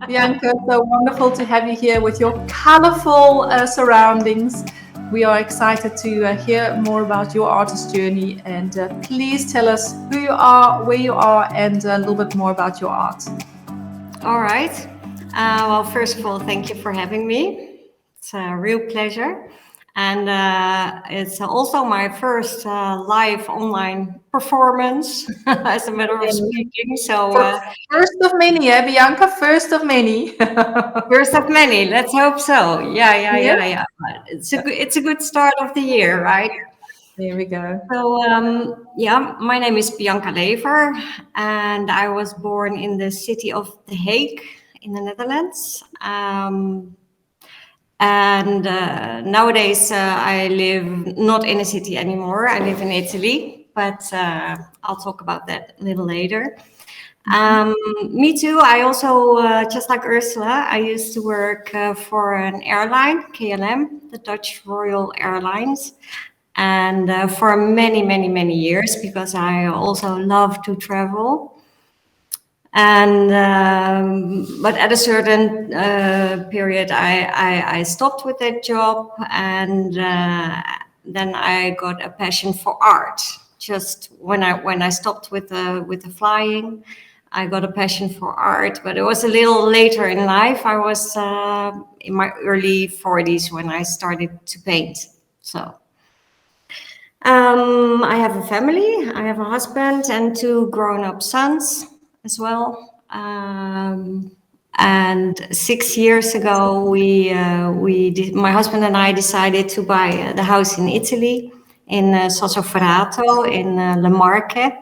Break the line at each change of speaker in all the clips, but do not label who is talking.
Bianca, so wonderful to have you here with your colorful surroundings. We are excited to hear more about your artist journey, and please tell us who you are, where you are, and a little bit more about your art.
All right. Well, first of all, thank you for having me. It's a real pleasure. And it's also my first live online performance, as a matter of speaking. So
first of many, Bianca, first of many.
First of many. Let's hope so. Yeah. It's a good start of the year, right?
There we go.
So yeah, my name is Bianca Lever, and I was born in the city of The Hague in the Netherlands. And nowadays I live not in a city anymore. I live in Italy, but I'll talk about that a little later. Me too. I also, just like Ursula, I used to work for an airline, KLM, the Dutch Royal Airlines, and for many years, because I also love to travel. And but at a certain period, I stopped with that job, and then I got a passion for art. Just when I stopped with the flying, I got a passion for art. But it was a little later in life. I was in my early 40s when I started to paint. So. I have a family. I have a husband and 2 grown-up sons as well. And 6 years ago, my husband and I decided to buy the house in Italy, in Sassoferrato, in Le Marche.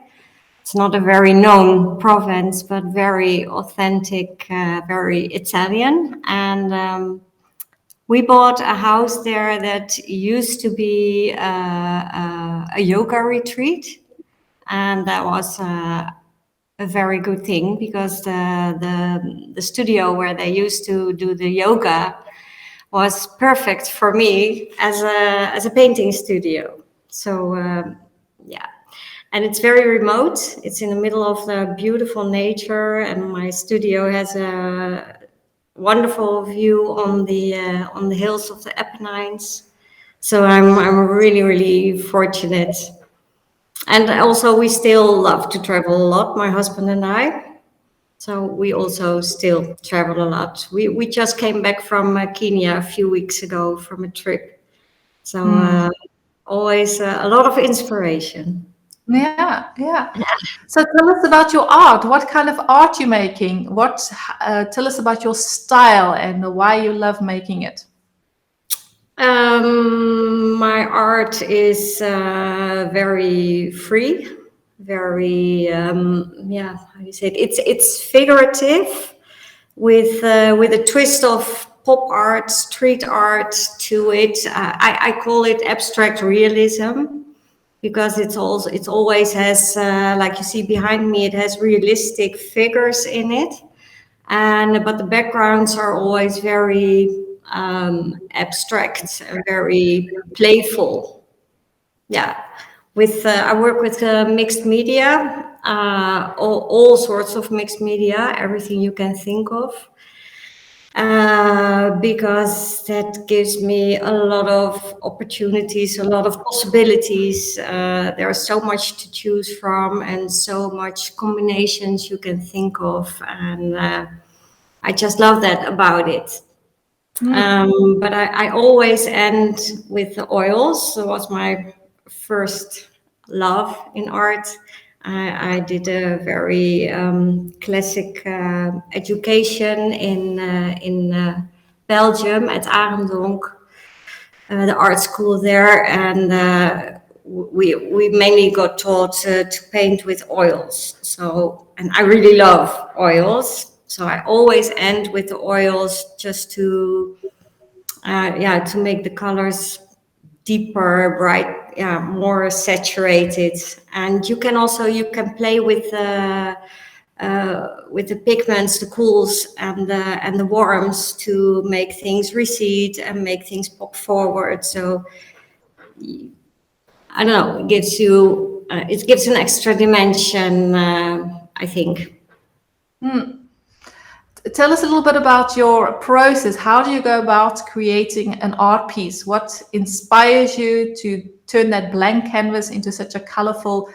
It's not a very known province, but very authentic, very Italian. And we bought a house there that used to be a yoga retreat, and that was a very good thing, because the studio where they used to do the yoga was perfect for me as a painting studio. So yeah, and it's very remote. It's in the middle of the beautiful nature, and my studio has a wonderful view on the hills of the Apennines. So I'm really fortunate. And also, we still love to travel a lot, my husband and I. So we also still travel a lot. We just came back from Kenya a few weeks ago from a trip. So always a lot of inspiration.
Yeah. So tell us about your art. What kind of art you're making? Tell us about your style and why you love making it.
My art is very free, very how do you say it? It's figurative, with a twist of pop art, street art to it. I call it abstract realism, because it always has, like you see behind me, it has realistic figures in it, but the backgrounds are always very abstract, very playful. Yeah, I work with mixed media, all sorts of mixed media, everything you can think of. Because that gives me a lot of opportunities, a lot of possibilities. There's so much to choose from, and so much combinations you can think of, and I just love that about it. But I always end with the oils. It was my first love in art. I did a very classic education in Belgium at Arendonk, the art school there, and we mainly got taught to paint with oils. So, and I really love oils. So I always end with the oils, just to make the colors deeper, bright, more saturated. And you can play with the pigments, the cools and the warms, to make things recede and make things pop forward. So I don't know, it gives an extra dimension, I think.
Tell us a little bit about your process. How do you go about creating an art piece? What inspires you to turn that blank canvas into such a colorful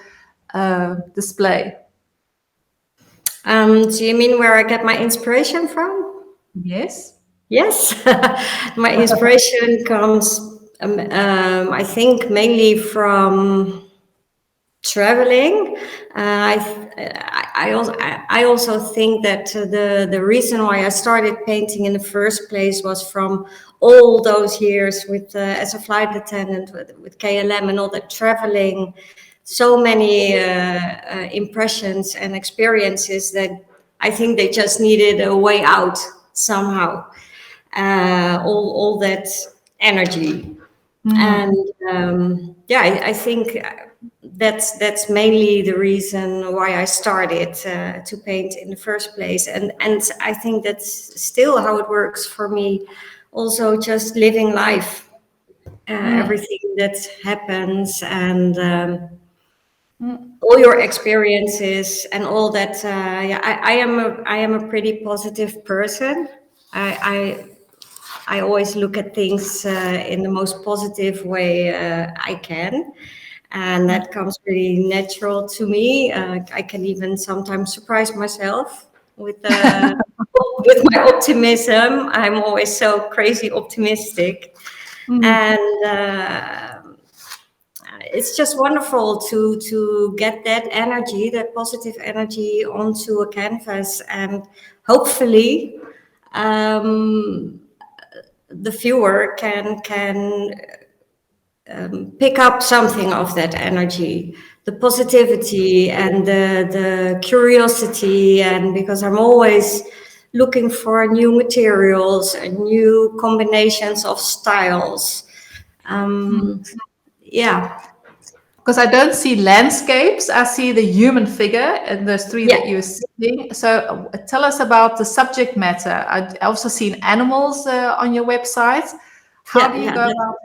display?
So you mean where I get my inspiration from?
Yes.
Yes, my inspiration comes, I think, mainly from traveling. I also think that the reason why I started painting in the first place was from all those years with as a flight attendant with KLM and all that traveling. So many impressions and experiences that I think they just needed a way out somehow. All that energy. And yeah, I think that's mainly the reason why I started to paint in the first place. And I think that's still how it works for me. Also, just living life, everything that happens, and all your experiences and all that. Yeah, I am a pretty positive person. I always look at things in the most positive way I can. And that comes really natural to me. I can even sometimes surprise myself with with my optimism. I'm always so crazy optimistic, and it's just wonderful to get that energy, that positive energy, onto a canvas, and hopefully the viewer can pick up something of that energy, the positivity and the curiosity. And because I'm always looking for new materials and new combinations of styles. Yeah.
Because I don't see landscapes, I see the human figure and those three
Yeah.
that you're seeing. So tell us about the subject matter. I also seen animals on your website. How do you go about?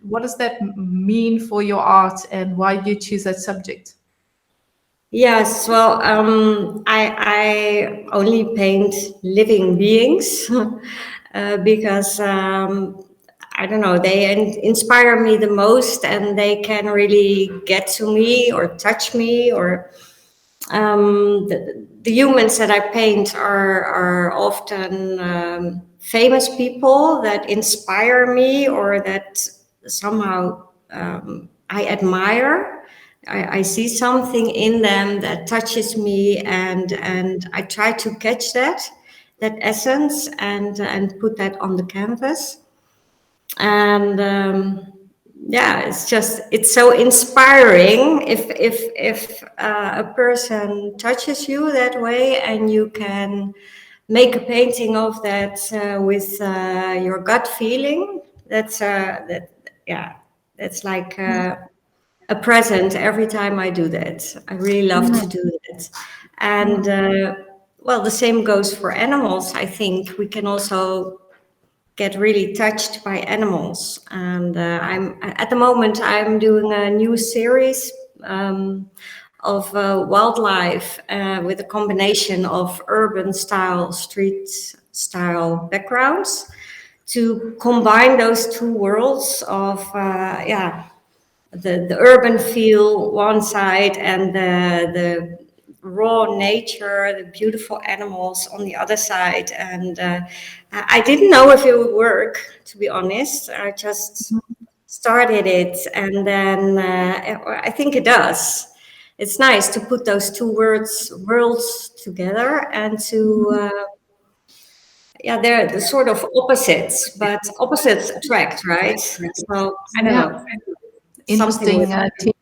What does that mean for your art, and why do you choose that subject?
Yes, well, I only paint living beings because I don't know, they inspire me the most, and they can really get to me or touch me. Or the humans that I paint are often famous people that inspire me, or that somehow I admire. I see something in them that touches me, and I try to catch that essence, and put that on the canvas. And yeah, it's so inspiring if a person touches you that way, and you can make a painting of that with your gut feeling. That's like a present every time I do that. I really love to do that. And well, the same goes for animals. I think we can also get really touched by animals. And I'm at the moment I'm doing a new series of wildlife with a combination of urban style, street style backgrounds, to combine those two worlds of the urban feel one side, and the raw nature, the beautiful animals on the other side. And I didn't know if it would work, to be honest. I just started it, and then I think it does. It's nice to put those two worlds together, and to they're the sort of opposites, but opposites attract, right? So I don't know. Something with
Interesting.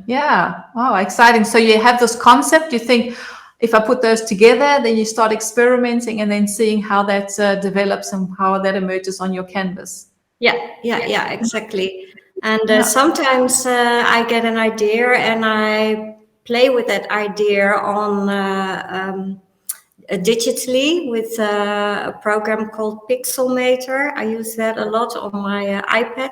Yeah. Wow, exciting. So you have this concept, you think, if I put those together, then you start experimenting and then seeing how that develops and how that emerges on your canvas.
Yeah, exactly. And sometimes I get an idea, and I play with that idea on digitally with a program called Pixelmator. I use that a lot on my iPad.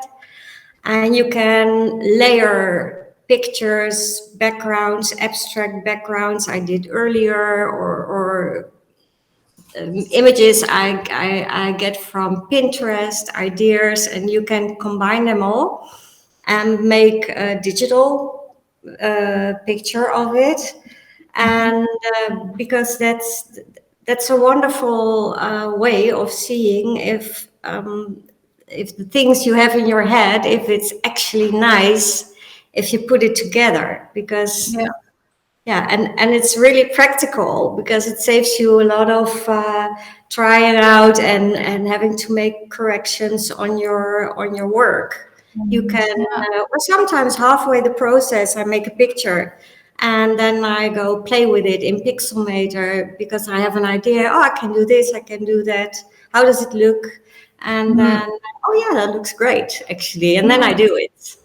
And you can layer pictures, backgrounds, abstract backgrounds I did earlier, or images I get from Pinterest, ideas, and you can combine them all and make a digital picture of it. And because that's a wonderful way of seeing if the things you have in your head, if it's actually nice, if you put it together. Because
Yeah.
yeah, and it's really practical because it saves you a lot of trying out and having to make corrections on your work. You can,
Yeah.
or sometimes halfway the process, I make a picture and then I go play with it in Pixelmator because I have an idea. Oh, I can do this, I can do that. How does it look? And
Mhm.
then, oh yeah, that looks great actually. And then I
Mm.
do it.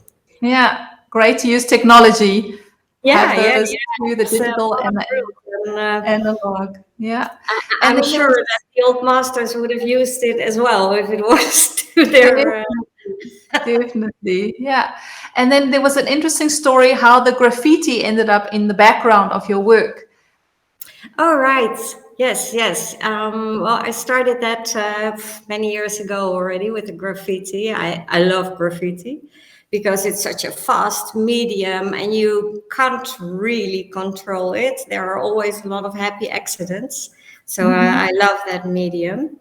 Yeah. Great to use technology.
Yeah,
Have
yeah,
those
yeah.
two, the
It's
digital and the
bulletproof. And
analog. Yeah. And
I'm
then there
sure
was
that the old masters would have used it as well if it was to
definitely,
their.
definitely, yeah. And then there was an interesting story how the graffiti ended up in the background of your work.
Oh, right. Yes, yes. Well, I started that many years ago already with the graffiti. I love graffiti because it's such a fast medium and you can't really control it. There are always a lot of happy accidents. So
Mhm.
I love that medium.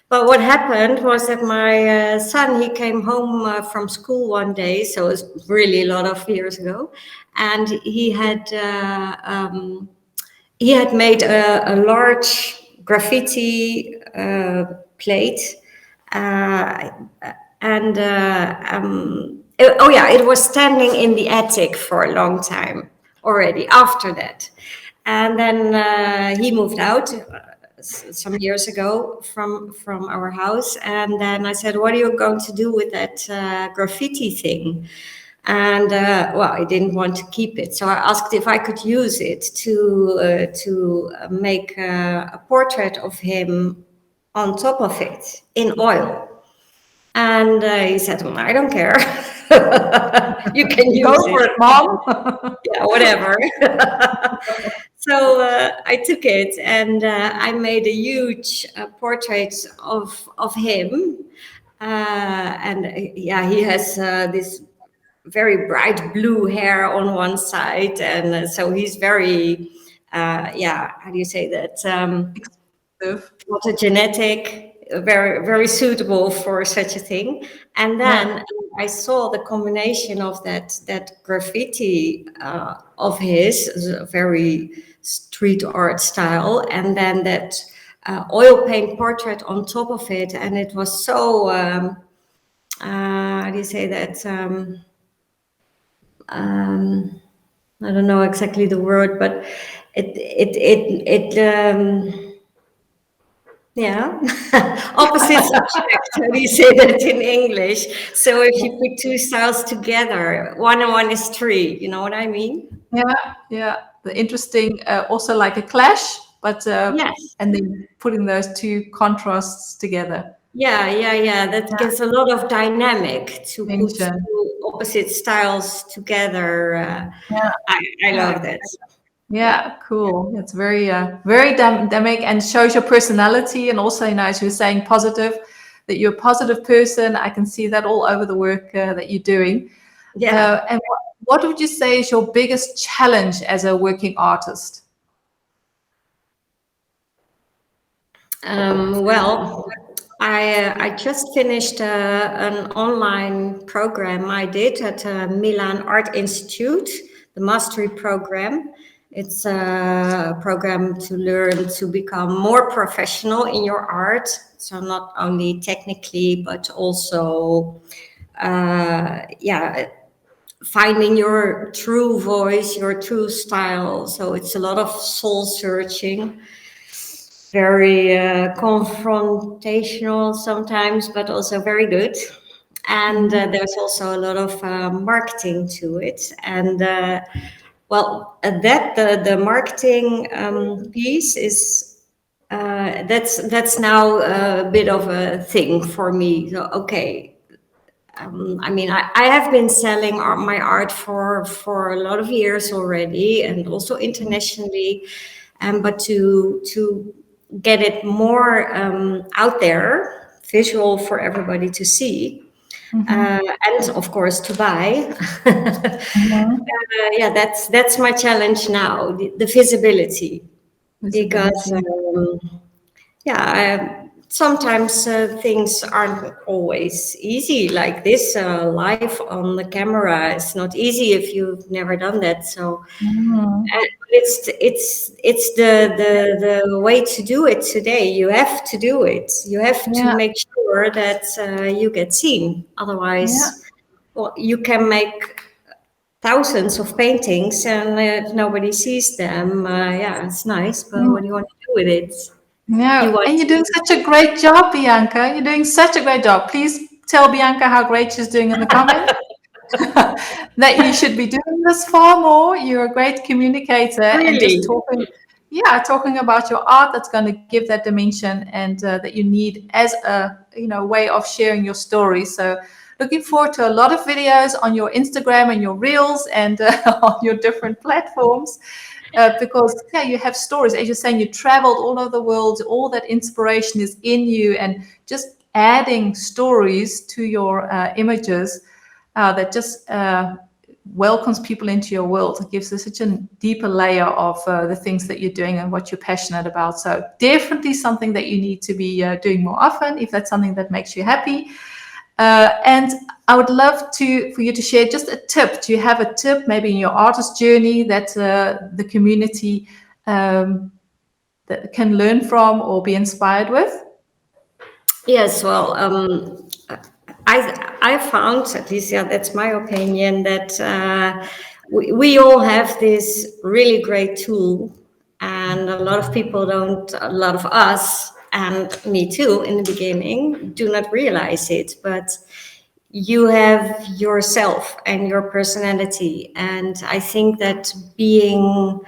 But what happened was that my son, he came home from school one day, so it was really a lot of years ago, and he had made a large graffiti plate, uh, and oh yeah, it was standing in the attic for a long time already after that. And then he moved out some years ago from our house, and then I said, "What are you going to do with that graffiti thing?" And well, I didn't want to keep it, so I asked if I could use it to make a portrait of him on top of it in oil. And he said, "Well, I don't care. You can
Go
use
for
it.
it, mom.
Yeah, whatever." So I took it and I made a huge portrait of him. And yeah, he has this very bright blue hair on one side, and so he's very, yeah, how do you say that?
Expensive.
Photogenic, very suitable for such a thing. And
Yeah.
then I saw the combination of that graffiti of his, very street art style, and then that oil paint portrait on top of it, and it was so. How do you say that? Um, I don't know exactly the word, but it yeah, opposites attract. How do you say that in English? So if you put two styles together, one and one is three. You know what I mean?
Yeah. Yeah. The interesting, also like a clash, but
Yes.
and then putting those two contrasts together.
Yeah, yeah, yeah. That
Yeah.
gives a lot of dynamic to put
Tension.
two opposite styles together.
Yeah.
I
Yeah.
love that. Yeah.
Yeah, cool. It's very, very dynamic and shows your personality. And also, as you're saying, positive, that you're a positive person. I can see that all over the work that you're doing.
Yeah.
And what would you say is your biggest challenge as a working artist?
Well, I just finished an online program I did at Milan Art Institute, the mastery program. It's a program to learn to become more professional in your art. So not only technically, but also, yeah, finding your true voice, your true style. So it's a lot of soul searching, very confrontational sometimes, but also very good. And there's also a lot of marketing to it. And well, that the marketing piece is that's now a bit of a thing for me. So okay, I mean, I have been selling my art for a lot of years already, and also internationally. But to get it more out there, visual for everybody to see, and of course to buy. Yeah, that's my challenge now, the visibility, because
Visibility.
yeah, sometimes things aren't always easy. Like this live on the camera is not easy if you've never done that. So it's the way to do it today. You have to do it. You have to
Yeah,
make sure that you get seen.
yeah.
Otherwise, well, you can make thousands of paintings, and if nobody sees them, yeah, it's nice, but what do you want to do with it? You
No,
want
and you're doing such a great job, Bianca. You're doing such a great job. Please tell Bianca how great she's doing in the comments. That you should be doing this far more. You're a great communicator, and just
really.
talking about your art that's going to give that dimension, and that you need as a way of sharing your story. So, looking forward to a lot of videos on your Instagram and your Reels and on your different platforms. Because yeah, you have stories. As you're saying, you traveled all over the world. All that inspiration is in you, and just adding stories to your images that just welcomes people into your world. It gives us such a deeper layer of the things that you're doing and what you're passionate about. So definitely something that you need to be doing more often if that's something that makes you happy. And I would love for you to share just a tip. Do you have a tip maybe in your artist journey that the community that can learn from or be inspired with?
Yes, well, I found, at least, yeah, that's my opinion, that we all have this really great tool, and a lot of people don't, a lot of us, and me too, in the beginning, do not realize it. But you have yourself and your personality, and I think that being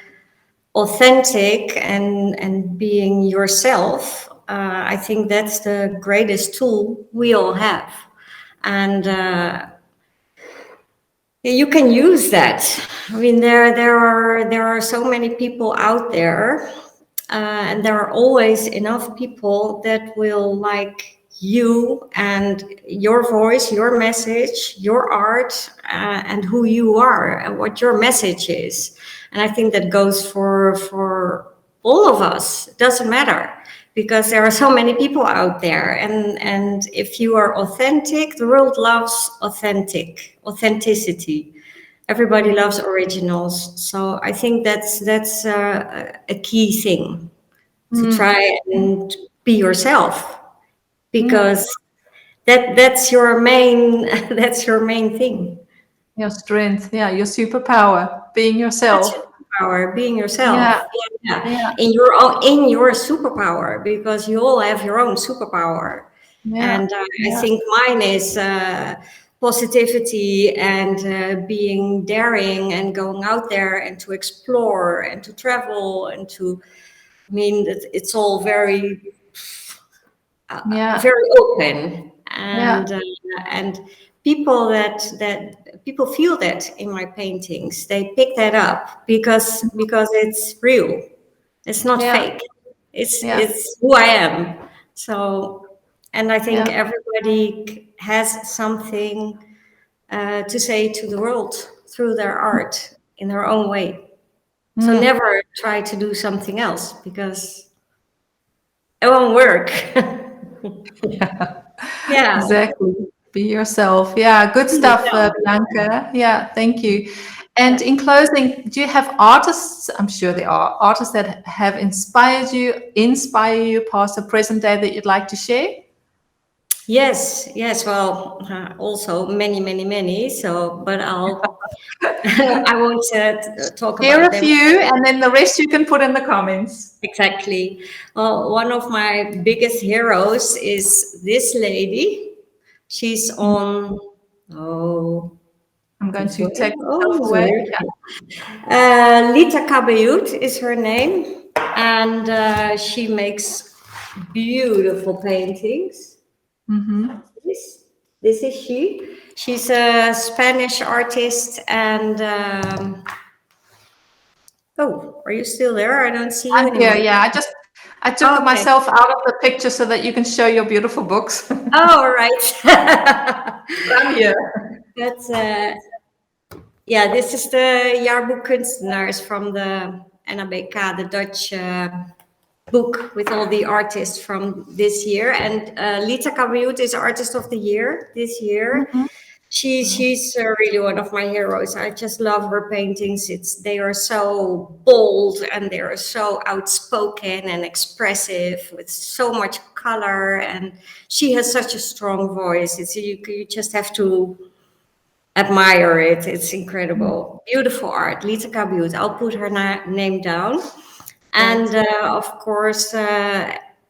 authentic and being yourself, I think that's the greatest tool we all have, and you can use that. I mean, there are so many people out there, and there are always enough people that will like you and your voice, your message, your art, and who you are and what your message is. And I think that goes for all of us. It doesn't matter, because there are so many people out there, and if you are authentic, the world loves authenticity. Everybody loves originals. So I think that's a key thing, to try and be yourself,
Mm.
because that's your main that's your main thing.
Your strength, yeah, your superpower, being
That's
yourself.
your superpower, being
Yeah,
yourself. Yeah,
yeah,
in your superpower, because you all have your own superpower.
yeah,
And I
yeah,
think mine is positivity, and being daring, and going out there, and to explore, and to travel, and to, I mean, it's all
yeah,
very open,
yeah.
and people feel that in my paintings. They pick that up, because it's real. It's not
Yeah,
fake.
yeah,
It's who I am. So, and I think
yeah.
everybody has something to say to the world through their art in their own way. So
Mm.
never try to do something else, because it won't work.
Yeah,
Yeah.
exactly. Be yourself. Yeah, good stuff,
Yourself.
Bianca. Yeah, thank you.
Yeah.
And in closing, do you have artists? I'm sure there are artists that have inspire you past the present day that you'd like to share.
Yes, yes. Well, also many, many, many. So, but I won't talk
Share
about
a
them.
few, and then the rest you can put in the comments.
Exactly. Well, one of my biggest heroes is this lady. She's on, oh,
I'm going
this
to
way.
take
Oh,
myself
this
away.
way.
Yeah.
Lita Kabayut is her name, and she makes beautiful paintings.
Mm-hmm.
Yes. This is she. She's a Spanish artist, and oh, are you still there? I don't see you
I'm here.
anymore.
Yeah, I took
Oh, okay.
myself out of the picture so that you can show your beautiful books.
Oh, all right.
I'm here.
But yeah, this is the Jaarboek Kunstenaars from the NABK, the Dutch book with all the artists from this year. And Lita Kabiut is Artist of the Year this year.
Mhm.
She's really one of my heroes. I just love her paintings. They are so bold and they are so outspoken and expressive with so much color. And she has such a strong voice. You just have to admire it. It's incredible. Beautiful art. Lita Kabiut. I'll put her name down. And of course,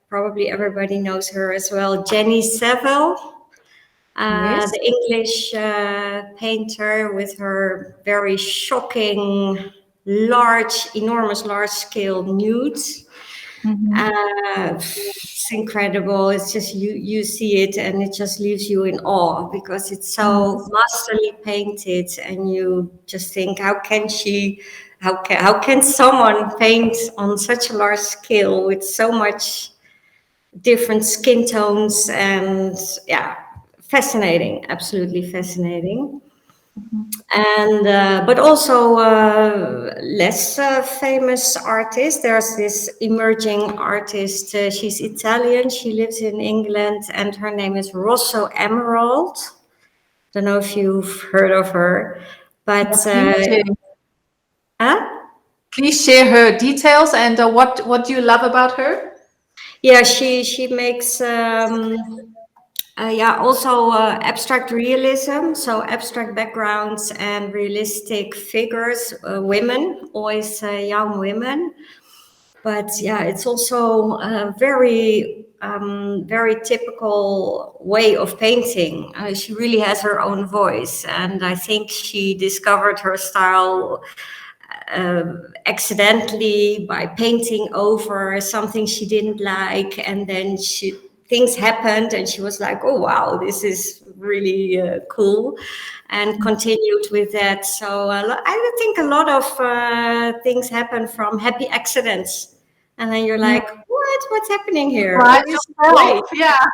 probably everybody knows her as well, Jenny Saville,
Yes.
the English painter with her very shocking, enormous, large-scale nudes. It's incredible. It's just you see it and it just leaves you in awe because it's so masterly painted, and you just think, how can someone paint on such a large scale with so much different skin tones? And yeah, fascinating, absolutely fascinating. And but also less famous artists. There's this emerging artist. She's Italian. She lives in England, and her name is Rosso Emerald. Don't know if you've heard of her, but huh?
Please share her details and what do you love about her?
Yeah, she makes yeah, also abstract realism, so abstract backgrounds and realistic figures, women, always young women. But yeah, it's also a very typical way of painting. She really has her own voice, and I think she discovered her style accidentally by painting over something she didn't like, and then things happened and she was like, oh wow, this is really cool, and continued with that. So I think a lot of things happen from happy accidents, and then you're like, what's happening here?
Right
Oh, this is
yourself.
great.
Yeah.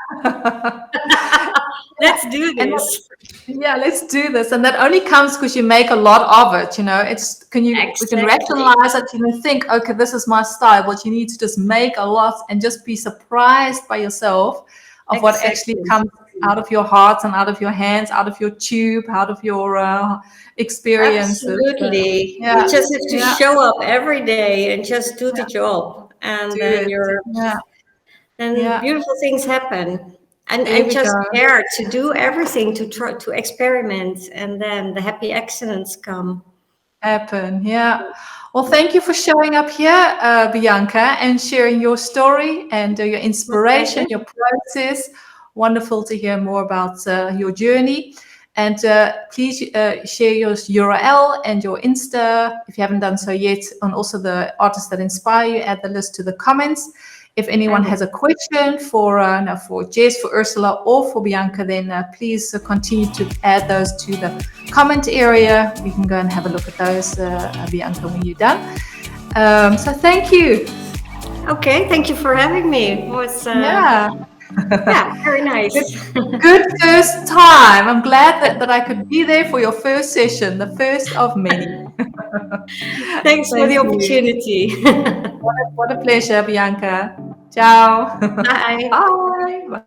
Let's do
And
this.
yeah, let's do this. And that only comes because you make a lot of it. You know, we can
Exactly.
rationalize it. You can think, okay, this is my style. But you need to just make a lot and just be surprised by yourself of what actually
Exactly.
comes out of your heart and out of your hands, out of your tube, out of your experiences.
Absolutely. You
Yeah,
just have to
yeah,
show up every day and just do the
yeah.
job. And
Do
then
it. Yeah,
then
yeah.
beautiful things happen.
There
And
we
just
go.
dare to do everything, to try to experiment, and then the happy accidents come.
Happen. Yeah. Well, thank you for showing up here, Bianca, and sharing your story and your
My
inspiration,
pleasure.
your process. Wonderful to hear more about your journey. And please share your URL and your Insta if you haven't done so yet, and also the artists that inspire you. Add the list to the comments. If
I
anyone
will.
has a question for Jess, for Ursula, or for Bianca, then please continue to add those to the comment area. We can go and have a look at those, Bianca, when you're done. So thank you.
Okay, thank you for having me. It was
Yeah.
yeah, very nice.
Good first time. I'm glad that I could be there for your first session, the first of many.
Thanks for
Thank
the
you.
opportunity.
What a pleasure, Bianca. Ciao.
Bye.
Bye. Bye.